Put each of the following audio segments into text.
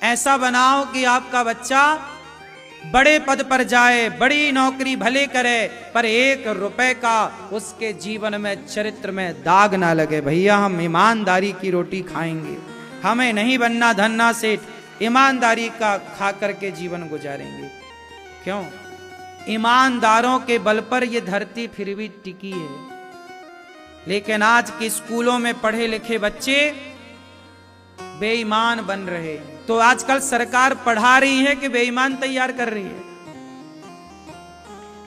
ऐसा बनाओ कि आपका बच्चा बड़े पद पर जाए, बड़ी नौकरी भले करे, पर 1 रुपए का उसके जीवन में, चरित्र में दाग ना लगे। भैया हम ईमानदारी की रोटी खाएंगे, हमें नहीं बनना धन्ना सेठ, ईमानदारी का खा करके जीवन गुजारेंगे। क्यों? ईमानदारों के बल पर यह धरती फिर भी टिकी है। लेकिन आज के स्कूलों में पढ़े लिखे बच्चे बेईमान बन रहे हैं। तो आजकल सरकार पढ़ा रही है कि बेईमान तैयार कर रही है।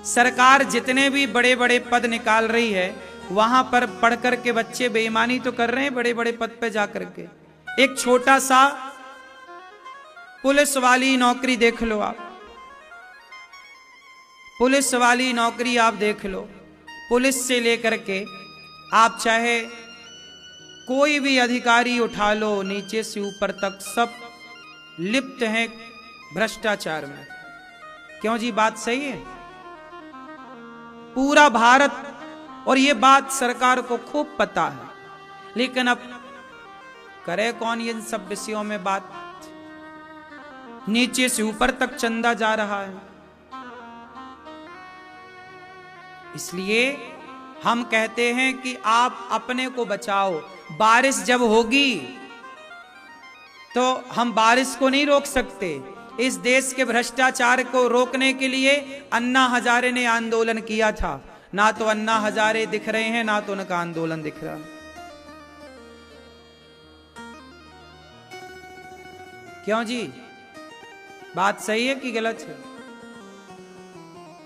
सरकार जितने भी बड़े बड़े पद निकाल रही है, वहां पर पढ़ करके बच्चे बेईमानी तो कर रहे हैं बड़े बड़े पद पे जाकर के। एक छोटा सा पुलिस वाली नौकरी देख लो आप, पुलिस वाली नौकरी आप देख लो। पुलिस से लेकर के आप चाहे कोई भी अधिकारी उठा लो, नीचे से ऊपर तक सब लिप्त हैं भ्रष्टाचार में। क्यों जी? बात सही है। पूरा भारत, और ये बात सरकार को खूब पता है, लेकिन अब करे कौन इन सब विषयों में बात? नीचे से ऊपर तक चंदा जा रहा है। इसलिए हम कहते हैं कि आप अपने को बचाओ। बारिश जब होगी तो हम बारिश को नहीं रोक सकते। इस देश के भ्रष्टाचार को रोकने के लिए अन्ना हजारे ने आंदोलन किया था। ना तो अन्ना हजारे दिख रहे हैं, ना तो उनका आंदोलन दिख रहा है। क्यों जी? बात सही है कि गलत है?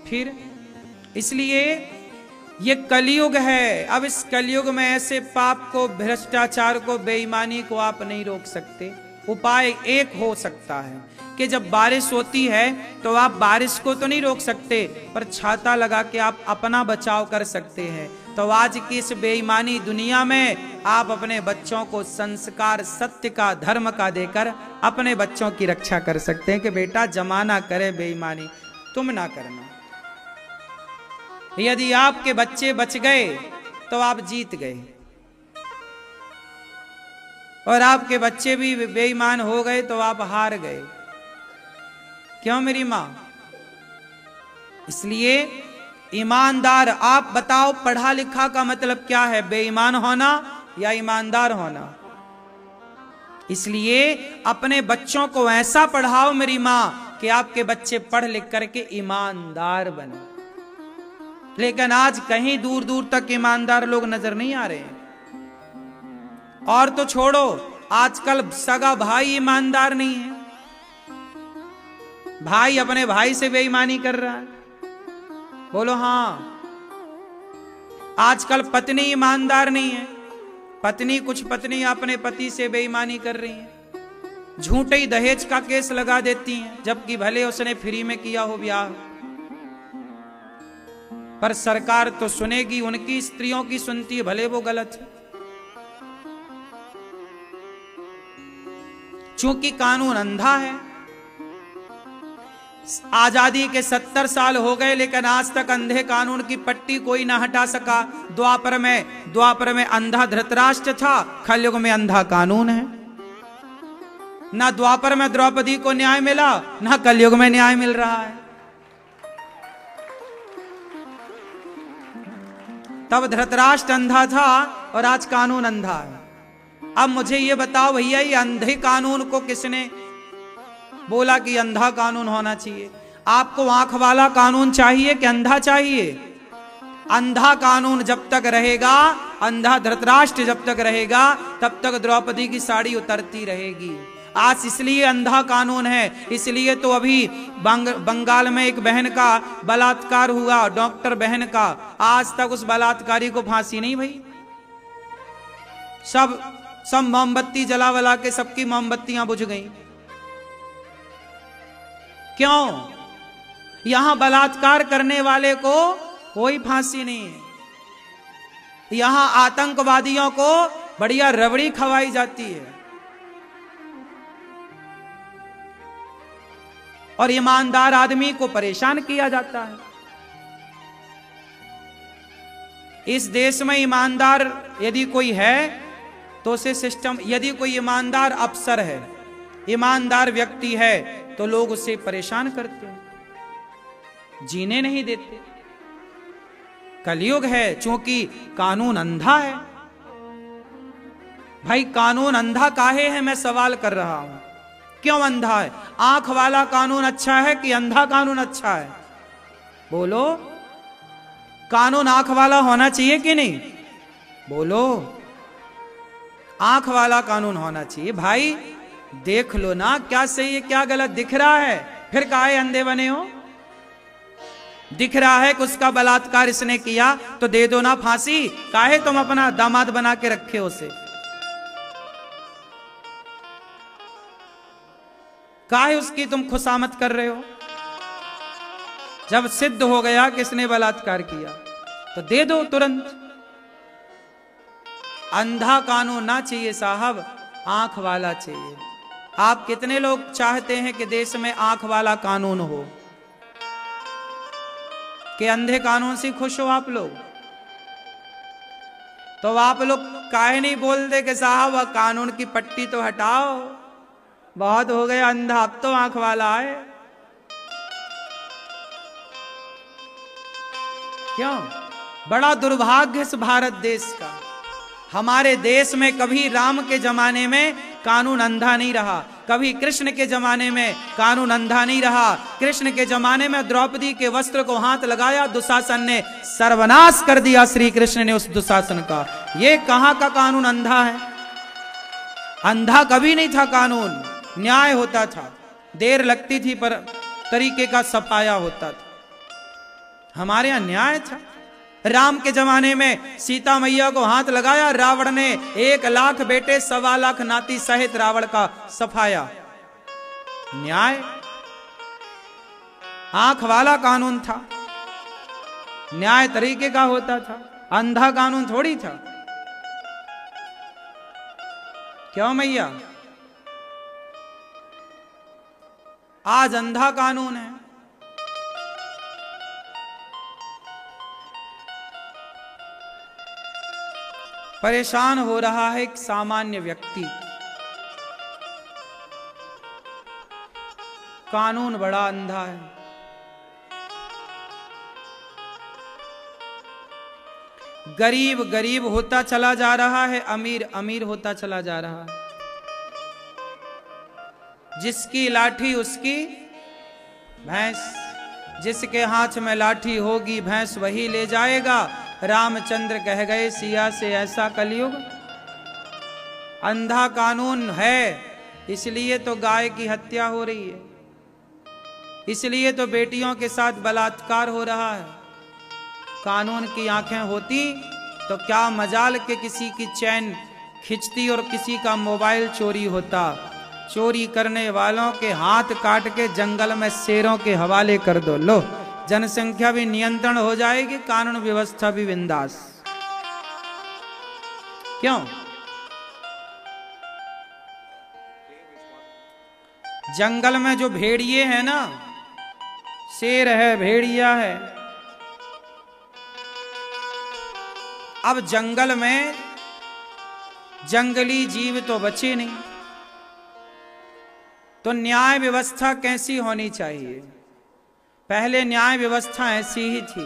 फिर इसलिए ये कलयुग है। अब इस कलयुग में ऐसे पाप को, भ्रष्टाचार को, बेईमानी को आप नहीं रोक सकते। उपाय एक हो सकता है कि जब बारिश होती है तो आप बारिश को तो नहीं रोक सकते, पर छाता लगा के आप अपना बचाव कर सकते हैं। तो आज की इस बेईमानी दुनिया में आप अपने बच्चों को संस्कार सत्य का, धर्म का देकर अपने बच्चों की रक्षा कर सकते हैं कि बेटा जमाना करे बेईमानी, तुम ना करना। यदि आपके बच्चे बच गए तो आप जीत गए, और आपके बच्चे भी बेईमान हो गए तो आप हार गए। क्यों मेरी मां? इसलिए ईमानदार, आप बताओ पढ़ा लिखा का मतलब क्या है? बेईमान होना या ईमानदार होना? इसलिए अपने बच्चों को ऐसा पढ़ाओ मेरी मां कि आपके बच्चे पढ़ लिख करके ईमानदार बने। लेकिन आज कहीं दूर दूर तक ईमानदार लोग नजर नहीं आ रहे हैं। और तो छोड़ो, आजकल सगा भाई ईमानदार नहीं है। भाई अपने भाई से बेईमानी कर रहा है। बोलो हाँ। आजकल पत्नी ईमानदार नहीं है। कुछ पत्नी अपने पति से बेईमानी कर रही हैं, झूठे ही दहेज का केस लगा देती हैं, जबकि भले उसने फ्री में किया हो ब्याह। पर सरकार तो सुनेगी, उनकी स्त्रियों की सुनती है, भले वो गलत है। चूंकि कानून अंधा है। आजादी के 70 साल हो गए, लेकिन आज तक अंधे कानून की पट्टी कोई ना हटा सका। द्वापर में अंधा धृतराष्ट्र था, कलयुग में अंधा कानून है। ना द्वापर में द्रौपदी को न्याय मिला, ना कलयुग में न्याय मिल रहा है। तब धृतराष्ट्र अंधा था और आज कानून अंधा है। अब मुझे ये बताओ भैया, ये अंधे कानून को किसने बोला कि अंधा कानून होना चाहिए? आपको आंख वाला कानून चाहिए कि अंधा चाहिए? अंधा कानून जब तक रहेगा, अंधा धृतराष्ट्र जब तक रहेगा, तब तक द्रौपदी की साड़ी उतरती रहेगी। आज इसलिए अंधा कानून है। इसलिए तो अभी बंगाल में एक बहन का बलात्कार हुआ, डॉक्टर बहन का। आज तक उस बलात्कारी को फांसी नहीं भई। सब मोमबत्ती जला वला के सबकी मोमबत्तियां बुझ गई। क्यों? यहां बलात्कार करने वाले को कोई फांसी नहीं है। यहां आतंकवादियों को बढ़िया रबड़ी खवाई जाती है, और ईमानदार आदमी को परेशान किया जाता है। इस देश में ईमानदार यदि कोई है तो उसे सिस्टम, यदि कोई ईमानदार अफसर है ईमानदार व्यक्ति है तो लोग उसे परेशान करते हैं, जीने नहीं देते। कलयुग है, चूंकि कानून अंधा है। भाई कानून अंधा काहे है, मैं सवाल कर रहा हूं, क्यों अंधा है? आंख वाला कानून अच्छा है कि अंधा कानून अच्छा है? बोलो, कानून आंख वाला होना चाहिए कि नहीं? बोलो, आंख वाला कानून होना चाहिए। भाई देख लो ना, क्या सही है क्या गलत दिख रहा है, फिर काहे अंधे बने हो? दिख रहा है कि उसका बलात्कार इसने किया तो दे दो ना फांसी, काहे तुम अपना दामाद बना के रखे उसे? काहे उसकी तुम खुशामद कर रहे हो? जब सिद्ध हो गया कि इसने बलात्कार किया तो दे दो तुरंत। अंधा कानून ना चाहिए साहब, आंख वाला चाहिए। आप कितने लोग चाहते हैं कि देश में आंख वाला कानून हो? कि अंधे कानून से खुश हो आप लोग? तो आप लोग काहे नहीं बोलते कि साहब कानून की पट्टी तो हटाओ, बहुत हो गया अंधा, अब तो आंख वाला है। क्यों? बड़ा दुर्भाग्य इस भारत देश का। हमारे देश में कभी राम के जमाने में कानून अंधा नहीं रहा, कभी कृष्ण के जमाने में कानून अंधा नहीं रहा। कृष्ण के जमाने में द्रौपदी के वस्त्र को हाथ लगाया, दुशासन ने सर्वनाश कर दिया श्री कृष्ण ने उस दुशासन का। ये कहां का कानून अंधा है? अंधा कभी नहीं था कानून, न्याय होता था, देर लगती थी पर तरीके का सफाया होता था। हमारे यहां न्याय था। राम के जमाने में सीता मैया को हाथ लगाया, रावण ने 1 लाख बेटे 1.25 लाख नाती सहित रावण का सफाया। न्याय, आंख वाला कानून था, न्याय तरीके का होता था, अंधा कानून थोड़ी था। क्यों मैया? आज अंधा कानून है। परेशान हो रहा है एक सामान्य व्यक्ति, कानून बड़ा अंधा है। गरीब गरीब होता चला जा रहा है, अमीर अमीर होता चला जा रहा है। जिसकी लाठी उसकी भैंस, जिसके हाथ में लाठी होगी भैंस वही ले जाएगा। रामचंद्र कह गए सिया से ऐसा कलयुग। अंधा कानून है, इसलिए तो गाय की हत्या हो रही है, इसलिए तो बेटियों के साथ बलात्कार हो रहा है। कानून की आंखें होती तो क्या मजाल के किसी की चैन खिंचती और किसी का मोबाइल चोरी होता। चोरी करने वालों के हाथ काट के जंगल में शेरों के हवाले कर दो, लो जनसंख्या भी नियंत्रण हो जाएगी, कानून व्यवस्था भी बिंदास। क्यों? जंगल में जो भेड़िए हैं ना, शेर है, भेड़िया है, अब जंगल में जंगली जीव तो बचे नहीं, तो न्याय व्यवस्था कैसी होनी चाहिए? पहले न्याय व्यवस्था ऐसी ही थी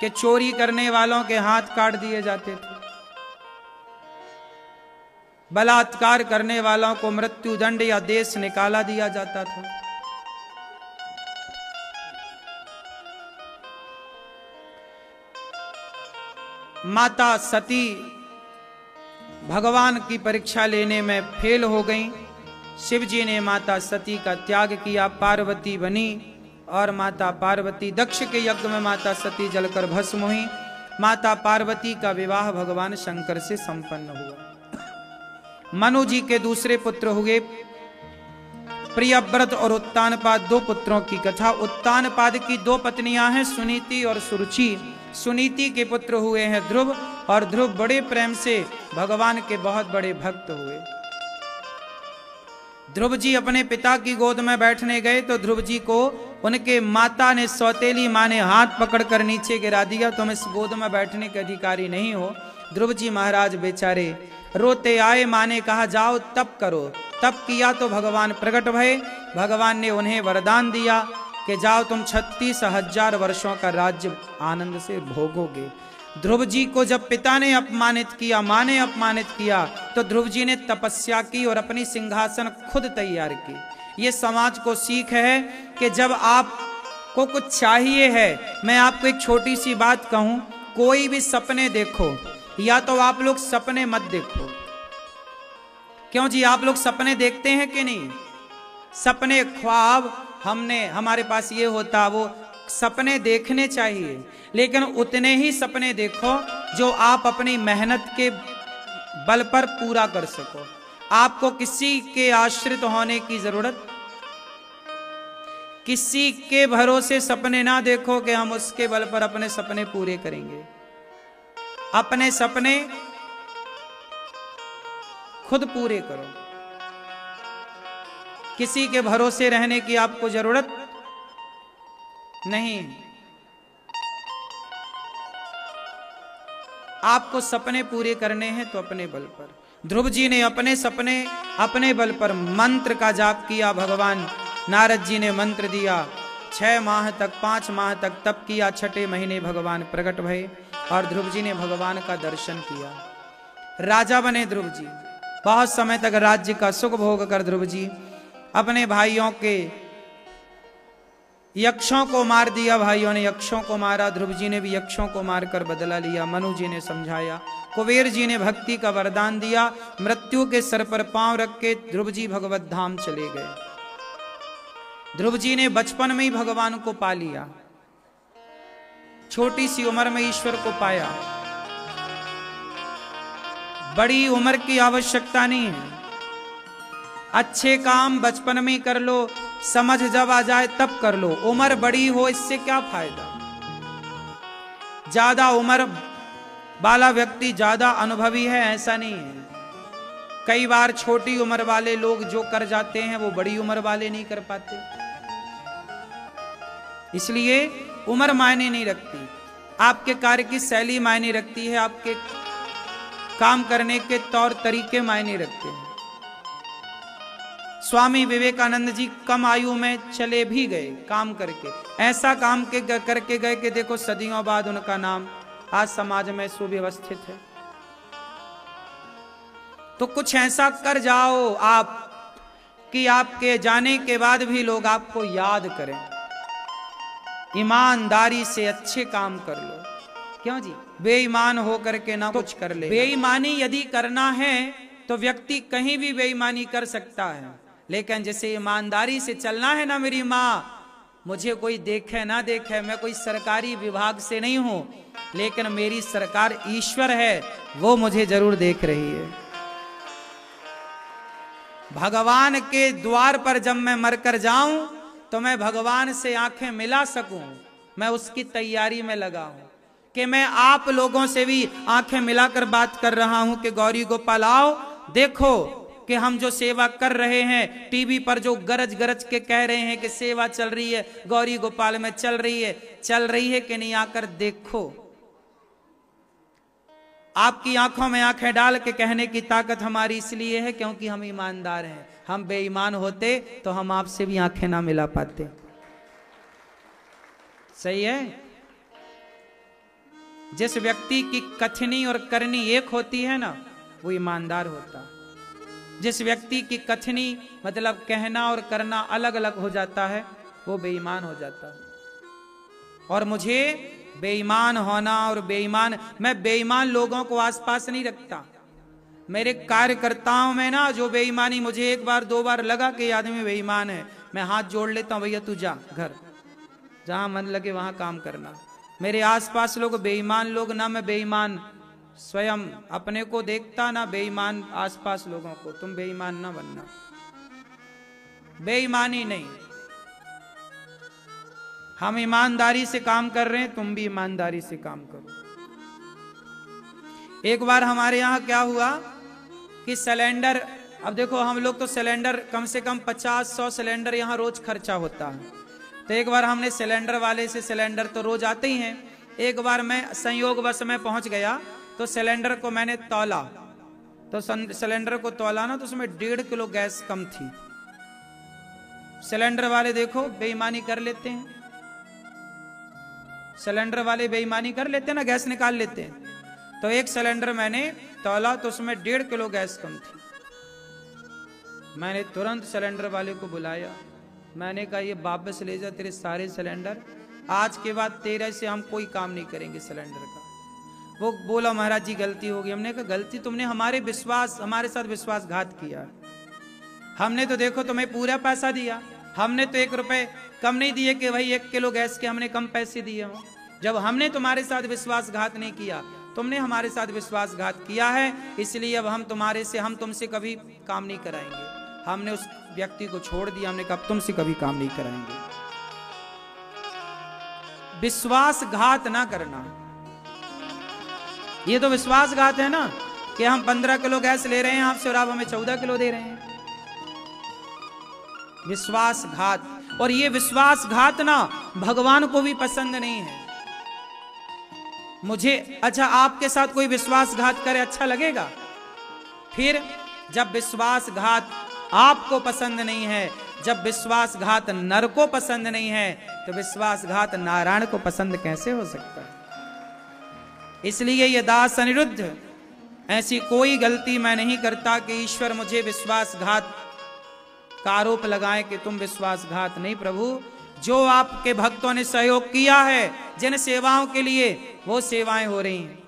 कि चोरी करने वालों के हाथ काट दिए जाते थे, बलात्कार करने वालों को मृत्युदंड या देश निकाला दिया जाता था। माता सती भगवान की परीक्षा लेने में फेल हो गईं। शिव जी ने माता सती का त्याग किया, पार्वती बनी, और माता पार्वती दक्ष के यज्ञ में माता सती जलकर भस्म हुई। माता पार्वती का विवाह भगवान शंकर से संपन्न हुआ। मनु जी के दूसरे पुत्र हुए प्रियव्रत और उत्तानपाद, 2 पुत्रों की कथा। उत्तानपाद की 2 पत्नियां हैं, सुनीति और सुरुचि। सुनीति के पुत्र हुए हैं ध्रुव, और ध्रुव बड़े प्रेम से भगवान के बहुत बड़े भक्त हुए। ध्रुव जी अपने पिता की गोद में बैठने गए तो ध्रुव जी को उनके माता ने, सौतेली माँ ने हाथ पकड़कर नीचे गिरा दिया, तुम इस गोद में बैठने के अधिकारी नहीं हो। ध्रुव जी महाराज बेचारे रोते आए। माँ ने कहा जाओ तप करो, तप किया तो भगवान प्रकट भये। भगवान ने उन्हें वरदान दिया कि जाओ तुम 36,000 वर्षों का राज्य आनंद से भोगोगे। ध्रुव जी को जब पिता ने अपमानित किया, मां ने अपमानित किया, तो ध्रुव जी ने तपस्या की और अपनी सिंहासन खुद तैयार की। ये समाज को सीख है कि जब आपको कुछ चाहिए है, मैं आपको एक छोटी सी बात कहूं, कोई भी सपने देखो या तो आप लोग सपने मत देखो। क्यों जी, आप लोग सपने देखते हैं कि नहीं? सपने, ख्वाब हमारे पास ये होता, वो सपने देखने चाहिए, लेकिन उतने ही सपने देखो जो आप अपनी मेहनत के बल पर पूरा कर सको। आपको किसी के आश्रित होने की जरूरत, किसी के भरोसे सपने ना देखो कि हम उसके बल पर अपने सपने पूरे करेंगे। अपने सपने खुद पूरे करो। किसी के भरोसे रहने की आपको जरूरत नहीं। आपको सपने पूरे करने हैं तो अपने बल पर। ध्रुव जी ने अपने सपने अपने बल पर मंत्र का जाप किया। भगवान नारद जी ने मंत्र दिया। 6 माह तक, 5 माह तक तप किया। 6ठे महीने भगवान प्रकट भये और ध्रुव जी ने भगवान का दर्शन किया। राजा बने ध्रुव जी। बहुत समय तक राज्य का सुख भोग कर ध्रुव जी अपने भाइयों के यक्षों को मार दिया। भाइयों ने यक्षों को मारा, ध्रुव जी ने भी यक्षों को मारकर बदला लिया। मनु जी ने समझाया, कुबेर जी ने भक्ति का वरदान दिया। मृत्यु के सर पर पांव रख के ध्रुव जी भगवत धाम चले गए। ध्रुव जी ने बचपन में ही भगवान को पा लिया, छोटी सी उम्र में ईश्वर को पाया। बड़ी उम्र की आवश्यकता नहीं है। अच्छे काम बचपन में कर लो, समझ जब आ जाए तब कर लो। उम्र बड़ी हो इससे क्या फायदा? ज्यादा उम्र वाला व्यक्ति ज्यादा अनुभवी है ऐसा नहीं है। कई बार छोटी उम्र वाले लोग जो कर जाते हैं वो बड़ी उम्र वाले नहीं कर पाते। इसलिए उम्र मायने नहीं रखती, आपके कार्य की शैली मायने रखती है, आपके काम करने के तौर तरीके मायने रखते हैं। स्वामी विवेकानंद जी कम आयु में चले भी गए काम करके। ऐसा काम करके गए कि देखो सदियों बाद उनका नाम आज समाज में सुव्यवस्थित है। तो कुछ ऐसा कर जाओ आप कि आपके जाने के बाद भी लोग आपको याद करें। ईमानदारी से अच्छे काम कर लो। क्यों जी, बेईमान होकर के ना कुछ कर ले। बेईमानी यदि करना है तो व्यक्ति कहीं भी बेईमानी कर सकता है, लेकिन जैसे ईमानदारी से चलना है ना, मेरी माँ मुझे कोई देखे ना देखे, मैं कोई सरकारी विभाग से नहीं हूं, लेकिन मेरी सरकार ईश्वर है, वो मुझे जरूर देख रही है। भगवान के द्वार पर जब मैं मरकर जाऊं तो मैं भगवान से आंखें मिला सकूं, मैं उसकी तैयारी में लगा हूं कि मैं आप लोगों से भी आंखें मिलाकर बात कर रहा हूं कि गौरी गोपाल आओ देखो कि हम जो सेवा कर रहे हैं, टीवी पर जो गरज गरज के कह रहे हैं कि सेवा चल रही है, गौरी गोपाल में चल रही है कि नहीं, आकर देखो। आपकी आंखों में आंखें डाल के कहने की ताकत हमारी इसलिए है क्योंकि हम ईमानदार हैं। हम बेईमान होते तो हम आपसे भी आंखें ना मिला पाते। सही है? जिस व्यक्ति की कथनी और करनी एक होती है ना, वो ईमानदार होता। जिस व्यक्ति की कथनी मतलब कहना और करना अलग अलग हो जाता है, वो बेईमान हो जाता है। और मुझे बेईमान होना और मैं बेईमान लोगों को आसपास नहीं रखता। मेरे कार्यकर्ताओं में ना जो बेईमानी मुझे एक बार 2 बार लगा कि आदमी बेईमान है, मैं हाथ जोड़ लेता हूं, भैया तू जा घर, जहां मन लगे वहां काम करना। मेरे आसपास लोग बेईमान लोग ना, मैं बेईमान स्वयं अपने को देखता ना बेईमान आसपास लोगों को। तुम बेईमान ना बनना, बेईमानी नहीं। हम ईमानदारी से काम कर रहे हैं, तुम भी ईमानदारी से काम करो। एक बार हमारे यहां क्या हुआ कि सिलेंडर, अब देखो हम लोग तो सिलेंडर कम से कम 50-100 सिलेंडर यहां रोज खर्चा होता है। तो एक बार हमने सिलेंडर वाले से, सिलेंडर तो रोज आते ही हैं, एक बार मैं संयोगवश में पहुंच गया तो सिलेंडर को मैंने तौला तो सिलेंडर को तौला ना तो उसमें 1.5 किलो गैस कम थी। सिलेंडर वाले देखो बेईमानी कर लेते हैं, सिलेंडर वाले बेईमानी कर लेते हैं ना, गैस निकाल लेते हैं। तो एक सिलेंडर मैंने तौला तो उसमें 1.5 किलो गैस कम थी। मैंने तुरंत सिलेंडर वाले को बुलाया, मैंने कहा ये वापस ले जा तेरे सारे सिलेंडर, आज के बाद तेरे से हम कोई काम नहीं करेंगे सिलेंडर का। वो बोला महाराज जी गलती हो गई। हमने कहा गलती तुमने हमारे साथ विश्वासघात किया। हमने तो देखो तुम्हें पूरा पैसा दिया, हमने तो 1 रुपए कम नहीं दिए कि भाई 1 किलो गैस के हमने कम पैसे दिए हो। जब हमने तुम्हारे साथ विश्वासघात नहीं किया, तुमने हमारे साथ विश्वासघात किया है, इसलिए अब हम तुमसे कभी काम नहीं कराएंगे। हमने उस व्यक्ति को छोड़ दिया, हमने कहा तुमसे कभी काम नहीं कराएंगे। विश्वासघात ना करना, ये तो विश्वासघात है ना कि हम 15 किलो गैस ले रहे हैं आपसे और आप हमें 14 किलो दे रहे हैं। विश्वासघात, और ये विश्वासघात ना भगवान को भी पसंद नहीं है। मुझे अच्छा आपके साथ कोई विश्वासघात करे अच्छा लगेगा? फिर जब विश्वासघात आपको पसंद नहीं है, जब विश्वासघात नर को पसंद नहीं है, तो विश्वासघात नारायण को पसंद कैसे हो सकता है? इसलिए ये दास अनिरुद्ध, ऐसी कोई गलती मैं नहीं करता कि ईश्वर मुझे विश्वासघात का आरोप लगाए कि तुम विश्वासघात। नहीं प्रभु, जो आपके भक्तों ने सहयोग किया है जिन सेवाओं के लिए, वो सेवाएं हो रही हैं।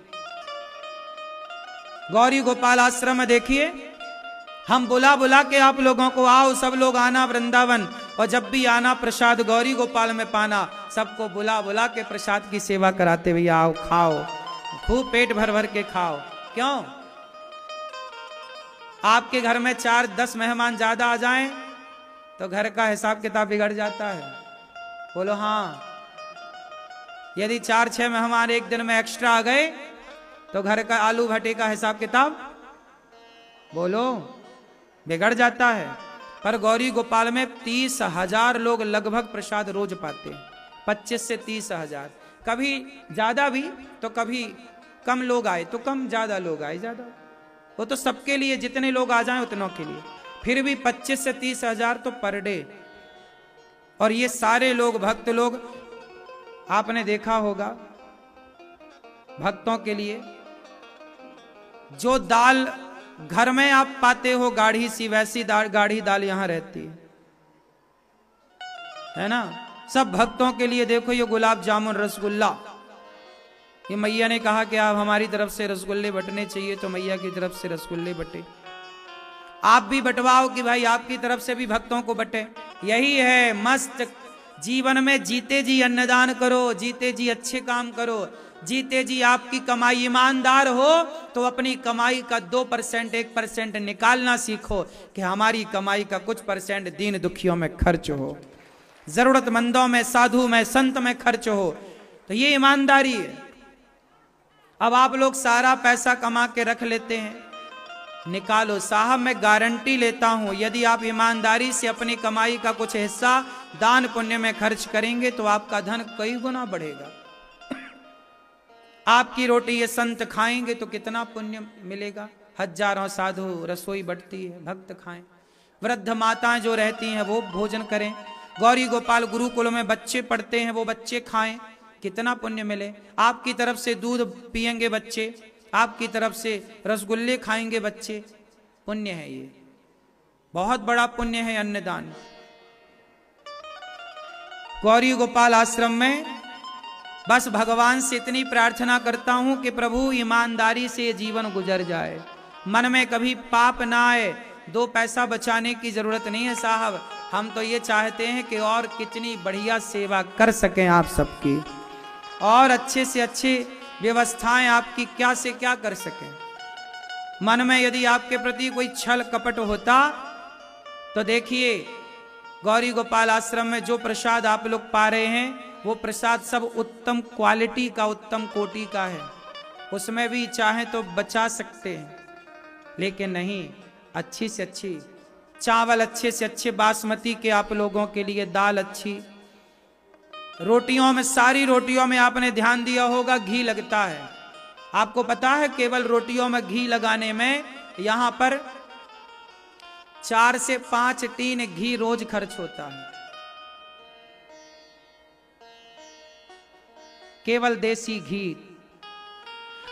गौरी गोपाल आश्रम में देखिए, हम बुला बुला के आप लोगों को आओ, सब लोग आना वृंदावन, और जब भी आना प्रसाद गौरी गोपाल में पाना, सबको बुला बुला के प्रसाद की सेवा कराते हुए आओ, खाओ, खूब पेट भर भर के खाओ। क्यों? आपके घर में 4-10 मेहमान ज्यादा आ जाएं तो घर का हिसाब किताब बिगड़ जाता है। बोलो हाँ। यदि 4-6 मेहमान एक दिन में एक्स्ट्रा आ गए तो घर का आलू भट्टे का हिसाब किताब बोलो बिगड़ जाता है। पर गौरी गोपाल में 30,000 लोग लगभग प्रसाद रोज पाते हैं, 25 से 30,000। कभी ज्यादा भी तो कभी कम लोग आए तो कम, ज्यादा लोग आए ज्यादा। वो तो सबके लिए, जितने लोग आ जाएं उतनों के लिए। फिर भी 25 से 30,000 तो पर डे। और ये सारे लोग भक्त लोग, आपने देखा होगा भक्तों के लिए जो दाल घर में आप पाते हो गाढ़ी सी, वैसी गाढ़ी दाल यहां रहती है ना। सब भक्तों के लिए देखो ये गुलाब जामुन रसगुल्ला, ये मैया ने कहा कि आप हमारी तरफ से रसगुल्ले बटने चाहिए तो मैया की तरफ से रसगुल्ले बटे। आप भी बंटवाओ कि भाई आपकी तरफ से भी भक्तों को बटे। यही है मस्त जीवन में, जीते जी अन्नदान करो, जीते जी अच्छे काम करो, जीते जी आपकी कमाई ईमानदार हो तो अपनी कमाई का 2% 1% निकालना सीखो कि हमारी कमाई का कुछ % दीन दुखियों में खर्च हो, जरूरतमंदों में, साधु में, संत में खर्च हो। तो ये ईमानदारी है। अब आप लोग सारा पैसा कमा के रख लेते हैं, निकालो। साहब मैं गारंटी लेता हूं, यदि आप ईमानदारी से अपनी कमाई का कुछ हिस्सा दान पुण्य में खर्च करेंगे तो आपका धन कई गुना बढ़ेगा। आपकी रोटी ये संत खाएंगे तो कितना पुण्य मिलेगा। हजारों साधु रसोई बटती है, भक्त खाएं। वृद्ध माताएं जो रहती हैं वो भोजन करें। गौरी गोपाल गुरुकुल में बच्चे पढ़ते हैं, वो बच्चे खाएं, कितना पुण्य मिले। आपकी तरफ से दूध पिएंगे बच्चे, आपकी तरफ से रसगुल्ले खाएंगे बच्चे, पुण्य है ये, बहुत बड़ा पुण्य है अन्नदान। गौरी गोपाल आश्रम में बस भगवान से इतनी प्रार्थना करता हूं कि प्रभु ईमानदारी से जीवन गुजर जाए, मन में कभी पाप ना आए। 2 पैसा बचाने की जरूरत नहीं है साहब, हम तो ये चाहते हैं कि और कितनी बढ़िया सेवा कर सकें आप सबकी, और अच्छे से अच्छे व्यवस्थाएं आपकी क्या से क्या कर सकें। मन में यदि आपके प्रति कोई छल कपट होता तो देखिए गौरी गोपाल आश्रम में जो प्रसाद आप लोग पा रहे हैं वो प्रसाद सब उत्तम क्वालिटी का, उत्तम कोटि का है। उसमें भी चाहे तो बचा सकते हैं, लेकिन नहीं, अच्छी से अच्छी चावल, अच्छे से अच्छे बासमती के आप लोगों के लिए दाल अच्छी, रोटियों में, सारी रोटियों में आपने ध्यान दिया होगा घी लगता है। आपको पता है केवल रोटियों में घी लगाने में यहां पर 4 से 5 टीन घी रोज खर्च होता है, केवल देसी घी।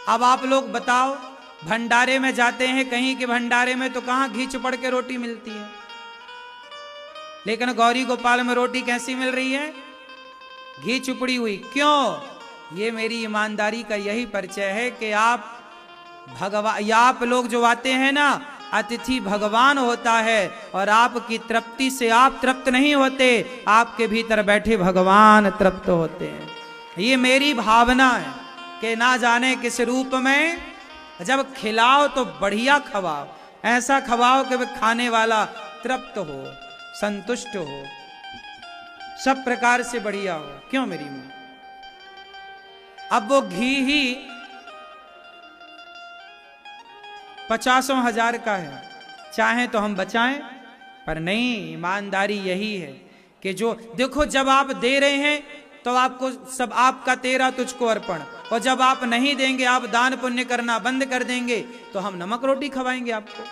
अब आप लोग बताओ, भंडारे में जाते हैं कहीं के भंडारे में तो कहां घी चुपड़ के रोटी मिलती है, लेकिन गौरी गोपाल में रोटी कैसी मिल रही है? घी चुपड़ी हुई। क्यों? ये मेरी ईमानदारी का यही परिचय है कि आप लोग जो आते हैं ना, अतिथि भगवान होता है, और आपकी तृप्ति से आप तृप्त नहीं होते, आपके भीतर बैठे भगवान तृप्त होते हैं। ये मेरी भावना है कि ना जाने किस रूप में जब खिलाओ तो बढ़िया खवाओ, ऐसा खवाओ कि वह खाने वाला तृप्त हो, संतुष्ट हो, सब प्रकार से बढ़िया हो। क्यों मेरी मां? अब वो घी ही 50,000 का है, चाहे तो हम बचाएं, पर नहीं, ईमानदारी यही है कि जो देखो, जब आप दे रहे हैं तो आपको सब आपका तेरा तुझको अर्पण, और जब आप नहीं देंगे, आप दान पुण्य करना बंद कर देंगे, तो हम नमक रोटी खवाएंगे आपको।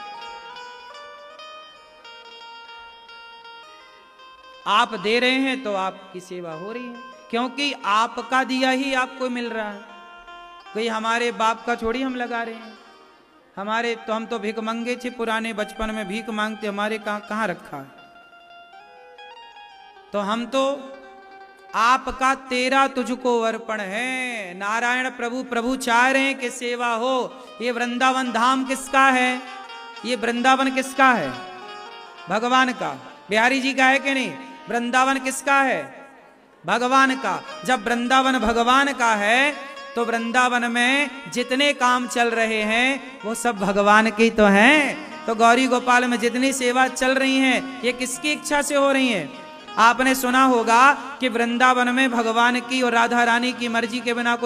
आप दे रहे हैं तो आपकी सेवा हो रही है, क्योंकि आपका दिया ही आपको मिल रहा है। कोई हमारे बाप का थोड़ी हम लगा रहे हैं। हमारे तो, हम तो भीख मंगे थे पुराने बचपन में, भीख मांगते, हमारे कहां रखा है। तो हम तो आपका तेरा तुझको अर्पण है। नारायण प्रभु चाह रहे हैं कि सेवा हो। ये वृंदावन धाम किसका है? ये वृंदावन किसका है? भगवान का। बिहारी जी का है कि नहीं? वृंदावन किसका है? भगवान का। जब वृंदावन भगवान का है तो वृंदावन में जितने काम चल रहे हैं वो सब भगवान की तो हैं। तो गौरी गोपाल में जितनी सेवा चल रही हैं, ये किसकी इच्छा से हो रही हैं? आपने सुना होगा कि वृंदावन में भगवान की और राधा रानी की मर्जी के बिना